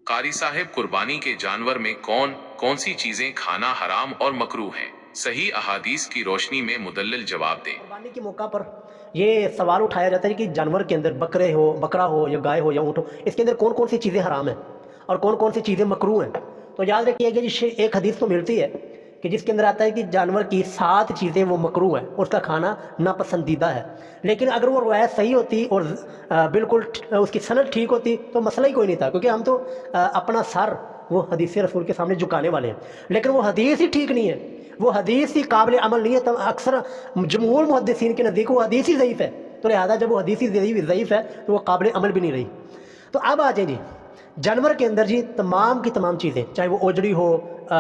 قاری صاحب، قربانی کے جانور میں کون کون سی چیزیں کھانا حرام اور مکروہ ہیں؟ صحیح احادیث کی روشنی میں مدلل جواب دیں۔ قربانی کے موقع پر یہ سوال اٹھایا جاتا ہے کہ جانور کے اندر بکرا ہو یا گائے ہو یا اونٹ ہو، اس کے اندر کون کون سی چیزیں حرام ہیں اور کون کون سی چیزیں مکروہ ہیں۔ تو یاد رکھیے کہ ایک حدیث تو ملتی ہے کہ جس کے اندر آتا ہے کہ جانور کی 7 چیزیں وہ مکروہ ہیں، اس کا کھانا ناپسندیدہ ہے۔ لیکن اگر وہ روایت صحیح ہوتی اور بالکل اس کی سند ٹھیک ہوتی تو مسئلہ ہی کوئی نہیں تھا، کیونکہ ہم تو اپنا سر وہ حدیث رسول کے سامنے جھکانے والے ہیں۔ لیکن وہ حدیث ہی ٹھیک نہیں ہے، وہ حدیث ہی قابل عمل نہیں ہے، تو اکثر جمہور محدثین کے نزدیک وہ حدیث ہی ضعیف ہے، تو لہٰذا جب وہ حدیث ہی ضعیف ہے تو وہ قابل عمل بھی نہیں رہی۔ تو اب آ جائیں جی جانور کے اندر جی تمام کی تمام چیزیں، چاہے وہ اوجڑی ہو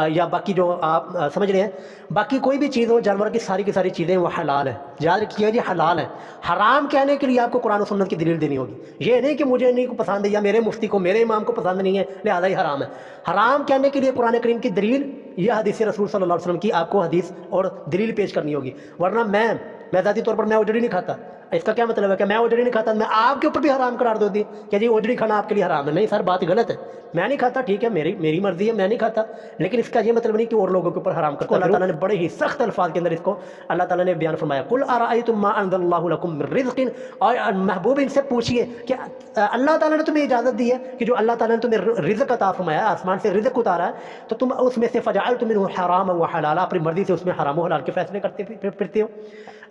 یا باقی جو آپ سمجھ رہے ہیں، باقی کوئی بھی چیز ہو، جانور کی ساری چیزیں وہ حلال ہیں۔ یاد رکھیے جی حلال ہے۔ حرام کہنے کے لیے آپ کو قرآن و سنت کی دلیل دینی ہوگی، یہ نہیں کہ مجھے نہیں پسند ہے یا میرے مفتی کو میرے امام کو پسند نہیں ہے لہٰذا یہ حرام ہے۔ حرام کہنے کے لیے قرآن کریم کی دلیل یہ حدیث رسول صلی اللہ علیہ وسلم کی آپ کو حدیث اور دلیل پیش کرنی ہوگی، ورنہ میں ذاتی طور پر میں اوجڑی نہیں کھاتا۔ اس کا کیا مطلب ہے کہ میں اوجڑی نہیں کھاتا میں آپ کے اوپر بھی حرام قرار دو دی کہ جی اوجڑی کھانا آپ کے لیے حرام ہے؟ نہیں سر، بات غلط ہے، میں نہیں کھاتا، ٹھیک ہے، میری مرضی ہے، میں نہیں کھاتا، لیکن اس کا یہ مطلب نہیں کہ اور لوگوں کے اوپر حرام کرتا۔ اللہ تعالیٰ نے بڑے ہی سخت الفاظ کے اندر اس کو اللہ تعالیٰ نے بیان فرمایا، قل ارأیتم ما انزل اللہ لکم من رزق، اور محبوب ان سے پوچھیے کہ اللہ تعالیٰ نے تمہیں اجازت دی ہے کہ جو اللہ تعالیٰ نے تمہیں رزق عطا فرمایا، آسمان سے رزق اتارا ہے، تو تم اس میں سے فجعلتم منہ حراما وحلالا، اپنی مرضی سے اس میں حرام و حلال کے فیصلے کرتے پھرتے ہو۔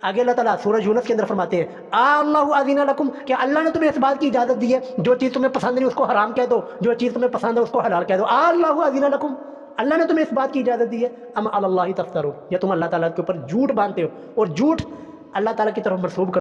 آگے اللہ تعالیٰ سورہ یونس کے اندر فرماتے ہیں اللہ اذن لکم، کہ اللہ نے تمہیں اس بات کی اجازت دی ہے جو چیز تمہیں پسند نہیں اس کو حرام کہہ دو، جو چیز تمہیں پسند ہے اس کو حلال کہہ دو۔ اللہ اذن لکم، اللہ نے تمہیں اس بات کی اجازت دی ہے، ام علی اللہ تفترون، یا تم اللہ تعالیٰ کے اوپر جھوٹ باندھتے ہو اور جھوٹ اللہ تعالیٰ کی طرف منسوب